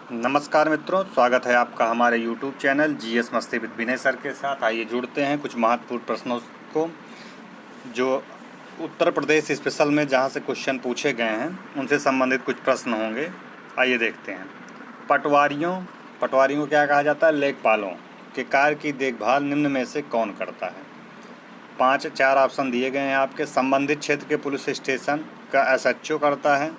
नमस्कार मित्रों, स्वागत है आपका हमारे YouTube चैनल जीएस मस्ती विद विनय सर के साथ। आइए जुड़ते हैं कुछ महत्वपूर्ण प्रश्नों को जो उत्तर प्रदेश स्पेशल में जहां से क्वेश्चन पूछे गए हैं उनसे संबंधित कुछ प्रश्न होंगे। आइए देखते हैं। पटवारियों को क्या कहा जाता है? लेखपालों के कार्य की देखभाल निम्न में से कौन करता है? 4 ऑप्शन दिए गए हैं आपके। संबंधित क्षेत्र के पुलिस स्टेशन का एसएचओ करता है,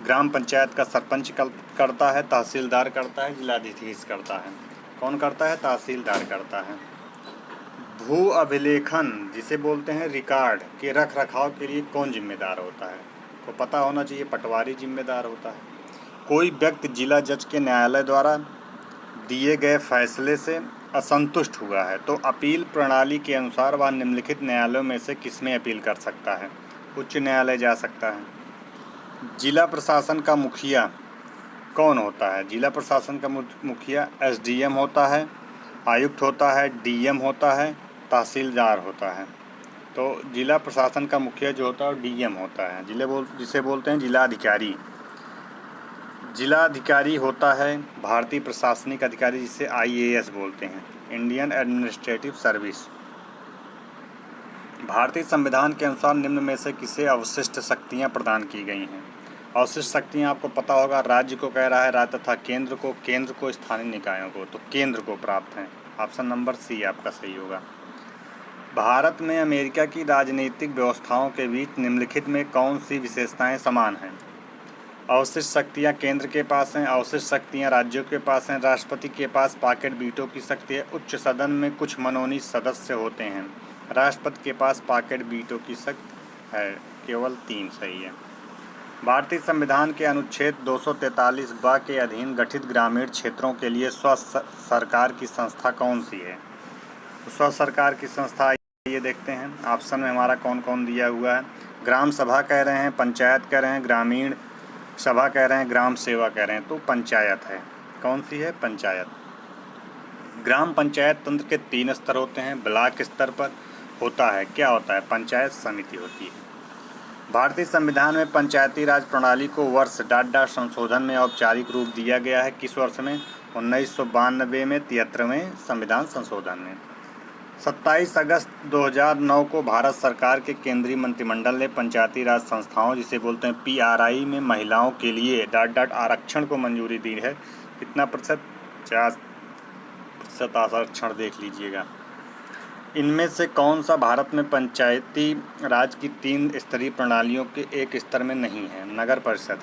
ग्राम पंचायत का सरपंच करता है, तहसीलदार करता है, जिलाधीश करता है। कौन करता है? तहसीलदार करता है। भू अभिलेखन जिसे बोलते हैं रिकॉर्ड के रख रखाव के लिए कौन जिम्मेदार होता है? तो पता होना चाहिए, पटवारी जिम्मेदार होता है। कोई व्यक्ति जिला जज के न्यायालय द्वारा दिए गए फैसले से असंतुष्ट हुआ है तो अपील प्रणाली के अनुसार वह निम्नलिखित न्यायालयों में से किसमें अपील कर सकता है? उच्च न्यायालय जा सकता है। जिला प्रशासन का मुखिया कौन होता है? जिला प्रशासन का मुखिया एसडीएम होता है, आयुक्त होता है, डीएम होता है, तहसीलदार होता है। तो जिला प्रशासन का मुखिया जो होता है वो डीएम होता है। जिसे बोलते हैं जिलाधिकारी। जिलाधिकारी होता है भारतीय प्रशासनिक अधिकारी, जिसे आईएएस बोलते हैं, इंडियन एडमिनिस्ट्रेटिव सर्विस। भारतीय संविधान के अनुसार निम्न में से किसे अवशिष्ट शक्तियाँ प्रदान की गई हैं? अवशिष्ट शक्तियाँ आपको पता होगा, राज्य को कह रहा है, राज्य तथा केंद्र को, स्थानीय निकायों को। तो केंद्र को प्राप्त हैं। ऑप्शन नंबर सी आपका सही होगा। भारत में अमेरिका की राजनीतिक व्यवस्थाओं के बीच निम्नलिखित में कौन सी विशेषताएं समान हैं? अवशिष्ट शक्तियाँ केंद्र के पास हैं, अवशिष्ट शक्तियाँ राज्यों के पास हैं, राष्ट्रपति के पास पॉकेट वीटो की शक्ति है, उच्च सदन में कुछ मनोनीत सदस्य होते हैं, राष्ट्रपति के पास पॉकेट वीटो की शक्ति है। केवल 3 सही है। भारतीय संविधान के अनुच्छेद 243 ब के अधीन गठित ग्रामीण क्षेत्रों के लिए स्व सरकार की संस्था कौन सी है? स्व सरकार की संस्था ये देखते हैं। ऑप्शन में हमारा कौन कौन दिया हुआ है। ग्राम सभा कह रहे हैं, पंचायत कह रहे हैं, ग्रामीण सभा कह रहे हैं, ग्राम सेवा कह रहे हैं। तो पंचायत है। कौन सी है? पंचायत। ग्राम पंचायत तंत्र के 3 स्तर होते हैं। ब्लॉक स्तर पर होता है, क्या होता है? पंचायत समिति होती है। भारतीय संविधान में पंचायती राज प्रणाली को वर्ष संशोधन में औपचारिक रूप दिया गया है। किस वर्ष में? 1992 में, 73वें संविधान संशोधन में। 27 अगस्त 2009 को भारत सरकार के केंद्रीय मंत्रिमंडल ने पंचायती राज संस्थाओं जिसे बोलते हैं पीआरआई में महिलाओं के लिए आरक्षण को मंजूरी दी है। कितना प्रतिशत? 50% आरक्षण देख लीजिएगा। इनमें से कौन सा भारत में पंचायती राज की 3 स्तरीय प्रणालियों के एक स्तर में नहीं है? नगर परिषद।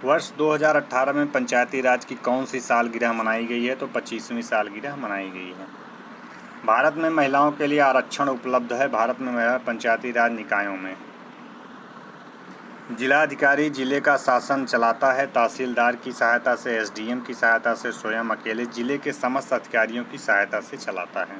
वर्ष 2018 में पंचायती राज की कौन सी सालगिरह मनाई गई है? तो 25वीं सालगिरह मनाई गई है। भारत में महिलाओं के लिए आरक्षण उपलब्ध है। भारत में महिला पंचायती राज निकायों में। जिलाधिकारी जिले का शासन चलाता है। तहसीलदार की सहायता से, एसडीएम की सहायता से, स्वयं अकेले जिले के समस्त अधिकारियों की सहायता से चलाता है।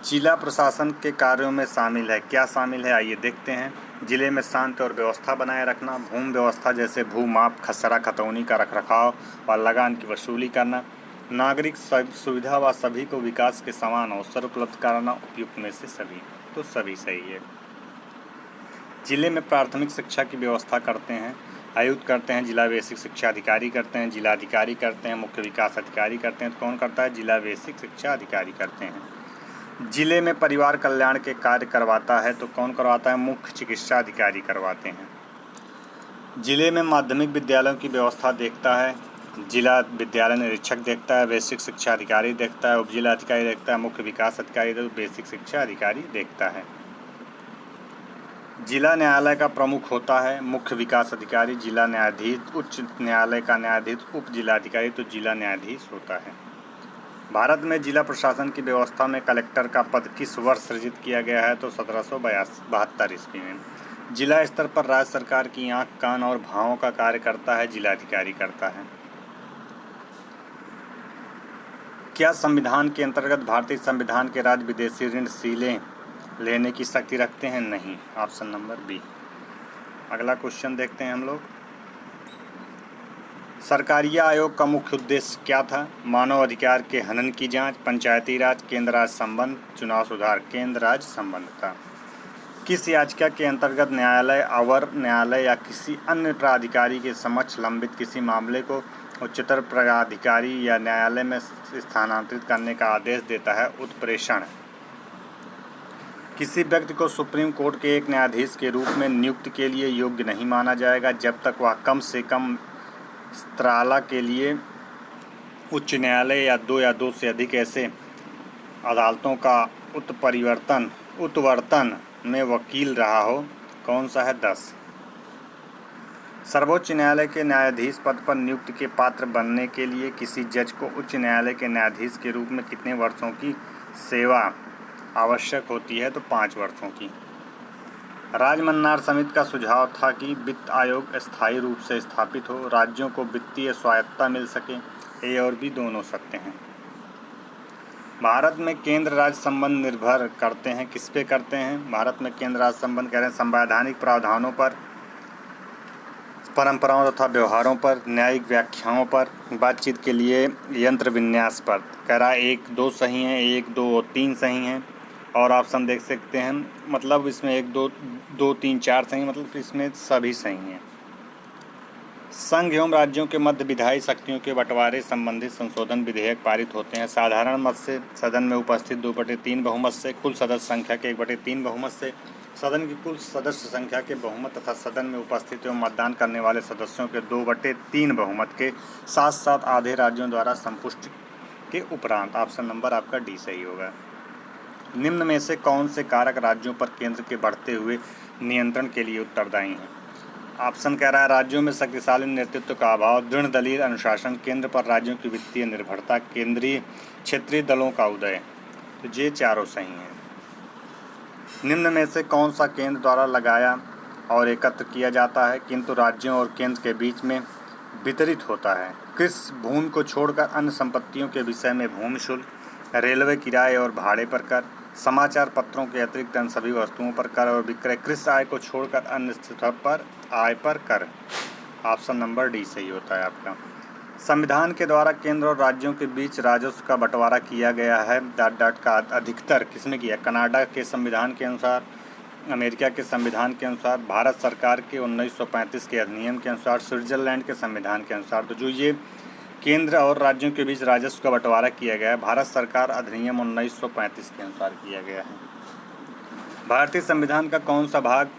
जिला प्रशासन के कार्यों में शामिल है, क्या शामिल है? आइए देखते हैं। जिले में शांति और व्यवस्था बनाए रखना, भूमि व्यवस्था जैसे भू माप, खसरा खतौनी का रखरखाव व लगान की वसूली करना, नागरिक सुविधा व सभी को विकास के समान अवसर उपलब्ध कराना, उपयुक्त में से सभी। तो सभी सही है। जिले में प्राथमिक शिक्षा की व्यवस्था करते हैं, आयुक्त करते हैं, जिला बेसिक शिक्षा अधिकारी करते हैं, जिलाधिकारी करते हैं, मुख्य विकास अधिकारी करते हैं। तो कौन करता है? जिला बेसिक शिक्षा अधिकारी करते हैं। जिले में परिवार कल्याण के कार्य करवाता है। तो कौन करवाता है? मुख्य चिकित्सा अधिकारी करवाते हैं। जिले में माध्यमिक विद्यालयों की व्यवस्था देखता है, जिला विद्यालय निरीक्षक देखता है, बेसिक शिक्षा अधिकारी देखता है, उपजिला अधिकारी देखता है, मुख्य विकास अधिकारी तो बेसिक शिक्षा अधिकारी देखता है। जिला न्यायालय का प्रमुख होता है मुख्य विकास अधिकारी, जिला न्यायाधीश, उच्च न्यायालय का न्यायाधीश, उप जिलाधिकारी तो जिला न्यायाधीश होता है। भारत में जिला प्रशासन की व्यवस्था में कलेक्टर का पद किस वर्ष सृजित किया गया है? तो 1772 ईस्वी में। जिला स्तर पर राज्य सरकार की आँख, कान और भावों का कार्य करता है, जिलाधिकारी करता है। क्या संविधान के अंतर्गत भारतीय संविधान के राज्य विदेशी ऋण सीलें लेने की शक्ति रखते हैं? नहीं। Option number B. अगला क्वेश्चन देखते हैं हम लोग। सरकारिया आयोग का मुख्य उद्देश्य क्या था? मानव अधिकार के हनन की जांच, पंचायती राज, केंद्र राज्य संबंध, चुनाव सुधार। केंद्र राज्य संबंध था। किस याचिका के अंतर्गत न्यायालय, अवर न्यायालय या किसी अन्य प्राधिकारी के समक्ष लंबित किसी मामले को उच्चतर प्राधिकारी या न्यायालय में स्थानांतरित करने का आदेश देता है? उत्प्रेषण। किसी व्यक्ति को सुप्रीम कोर्ट के एक न्यायाधीश के रूप में नियुक्ति के लिए योग्य नहीं माना जाएगा जब तक वह कम से कम त्राला के लिए उच्च न्यायालय या दो से अधिक ऐसे अदालतों का उत्वर्तन में वकील रहा हो। कौन सा है? 10। सर्वोच्च न्यायालय के न्यायाधीश पद पर नियुक्ति के पात्र बनने के लिए किसी जज को उच्च न्यायालय के न्यायाधीश के रूप में कितने वर्षों की सेवा आवश्यक होती है? तो 5 वर्षों की। राजमन्नार समिति का सुझाव था कि वित्त आयोग अस्थायी रूप से स्थापित हो, राज्यों को वित्तीय स्वायत्तता मिल सके। ए और बी दोनों सत्य हैं। भारत में केंद्र राज्य संबंध निर्भर करते हैं, किस पे करते हैं? भारत में केंद्र राज्य संबंध कह रहे हैं संवैधानिक प्रावधानों पर, परंपराओं तथा व्यवहारों पर, न्यायिक व्याख्याओं पर, बातचीत के लिए यंत्र विन्यास पर। कह रहा है 1, 2 सही हैं, 1, 2 और 3 सही हैं। और ऑप्शन देख सकते हैं, मतलब इसमें 1, 2, 3, 4 सही, मतलब इसमें सभी सही हैं। संघ एवं राज्यों के मध्य विधायी शक्तियों के बंटवारे संबंधित संशोधन विधेयक पारित होते हैं साधारण मत से, सदन में उपस्थित 2/3 बहुमत से, कुल सदस्य संख्या के 1/3 बहुमत से, सदन की कुल सदस्य संख्या के बहुमत तथा सदन में उपस्थित एवं मतदान करने वाले सदस्यों के 2/3 बहुमत के साथ साथ आधे राज्यों द्वारा संपुष्टि के उपरांत। ऑप्शन नंबर आपका डी सही होगा। निम्न में से कौन से कारक राज्यों पर केंद्र के बढ़ते हुए नियंत्रण के लिए उत्तरदायी हैं? ऑप्शन कह रहा है राज्यों में शक्तिशाली नेतृत्व का अभाव, दृढ़ दलीय अनुशासन, केंद्र पर राज्यों की वित्तीय निर्भरता, केंद्रीय क्षेत्रीय दलों का उदय। तो ये चारों सही हैं। निम्न में से कौन सा केंद्र द्वारा लगाया और एकत्र किया जाता है किंतु राज्यों और केंद्र के बीच में वितरित होता है? कृषि भूमि को छोड़कर अन्य संपत्तियों के विषय में भूमि शुल्क, रेलवे किराए और भाड़े पर कर, समाचार पत्रों के अतिरिक्त अन्य सभी वस्तुओं पर कर और विक्रय, कृषि आय को छोड़कर अन्य स्तर पर आय पर कर। ऑप्शन नंबर डी सही होता है आपका। संविधान के द्वारा केंद्र और राज्यों के बीच राजस्व का बंटवारा किया गया है का अधिकतर किसने किया? कनाडा के संविधान के अनुसार, अमेरिका के संविधान के अनुसार, भारत सरकार के 1935 के अधिनियम के अनुसार, स्विट्जरलैंड के संविधान के अनुसार। तो जो ये केंद्र और राज्यों के बीच राजस्व का बंटवारा किया गया है भारत सरकार अधिनियम 1935 के अनुसार किया गया है। भारतीय संविधान का कौन सा भाग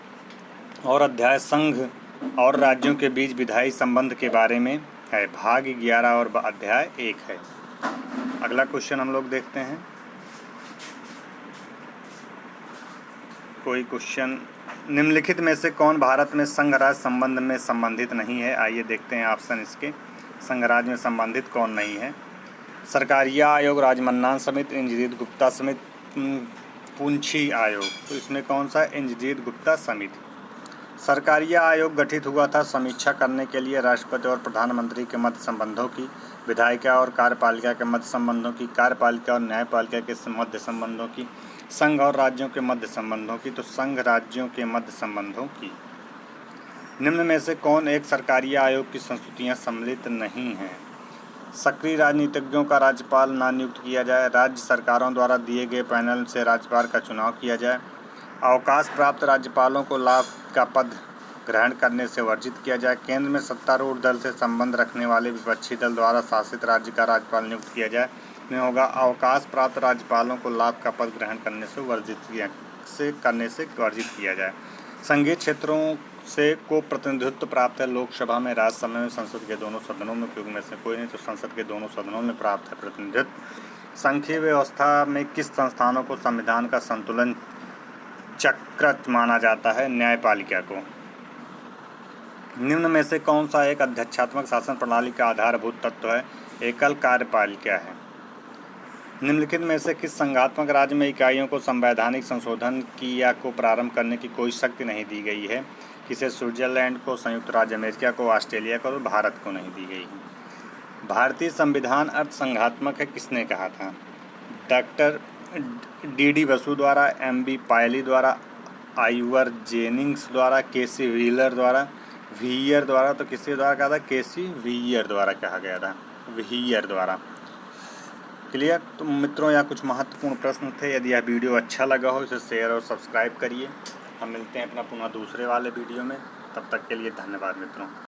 और अध्याय संघ और राज्यों के बीच विधायी संबंध के बारे में है? भाग 11 और अध्याय 1 है। अगला क्वेश्चन हम लोग देखते हैं। कोई क्वेश्चन, निम्नलिखित में से कौन भारत में संघ राज्य संबंध में संबंधित नहीं है? आइए देखते हैं ऑप्शन इसके। संघ राज्य में संबंधित कौन नहीं है? सरकारिया आयोग, राजमन्नान समिति, इंद्रजीत गुप्ता समिति, पुंछी आयोग। तो इसमें कौन सा? इंद्रजीत गुप्ता समिति। सरकारिया आयोग गठित हुआ था समीक्षा करने के लिए राष्ट्रपति और प्रधानमंत्री के मध्य संबंधों की, विधायिका और कार्यपालिका के मध्य संबंधों की, कार्यपालिका और न्यायपालिका के मध्य संबंधों की, संघ और राज्यों के मध्य संबंधों की। तो संघ राज्यों के मध्य संबंधों की। निम्न में से कौन एक सरकारिया आयोग की संस्तुतियाँ सम्मिलित नहीं हैं? सक्रिय राजनीतिज्ञों का राज्यपाल ना नियुक्त किया जाए, राज्य सरकारों द्वारा दिए गए पैनल से राज्यपाल का चुनाव किया जाए, अवकाश प्राप्त राज्यपालों को लाभ का पद ग्रहण करने से वर्जित किया जाए, केंद्र में सत्तारूढ़ दल से संबंध रखने वाले विपक्षी दल द्वारा शासित राज्य का राज्यपाल नियुक्त किया जाए। में होगा अवकाश प्राप्त राज्यपालों को लाभ का पद ग्रहण करने से वर्जित किया जाए। संघीय क्षेत्रों से को प्रतिनिधित्व प्राप्त है लोकसभा में, राज्यसभा में, संसद के दोनों सदनों में, क्योंकि में से कोई नहीं तो संसद के दोनों सदनों में प्राप्त है प्रतिनिधित्व। संघीय व्यवस्था में किस संस्थानों को संविधान का संतुलन चक्र माना जाता है? न्यायपालिका को। निम्न में से कौन सा एक अध्यक्षात्मक शासन प्रणाली का आधारभूत तत्व है? एकल कार्यपालिका है। निम्नलिखित में से किस संघात्मक राज्य में इकाइयों को संवैधानिक संशोधन की या को प्रारंभ करने की कोई शक्ति नहीं दी गई है? किसे? स्विट्जरलैंड को, संयुक्त राज्य अमेरिका को, ऑस्ट्रेलिया को और भारत को नहीं दी गई है। भारतीय संविधान अर्थ संघात्मक है किसने कहा था? डॉक्टर डी बसु द्वारा, एम.बी. पायली द्वारा, आइवर जेनिंग्स द्वारा, के.सी. व्हीलर द्वारा। तो किसके द्वारा कहा था? के.सी. व्हीयर द्वारा कहा गया था, व्हीयर द्वारा। क्लियर? तो मित्रों, यहाँ कुछ महत्वपूर्ण प्रश्न थे। यदि यह वीडियो अच्छा लगा हो इसे शेयर और सब्सक्राइब करिए। हम मिलते हैं अपना पुनः दूसरे वाले वीडियो में। तब तक के लिए धन्यवाद मित्रों।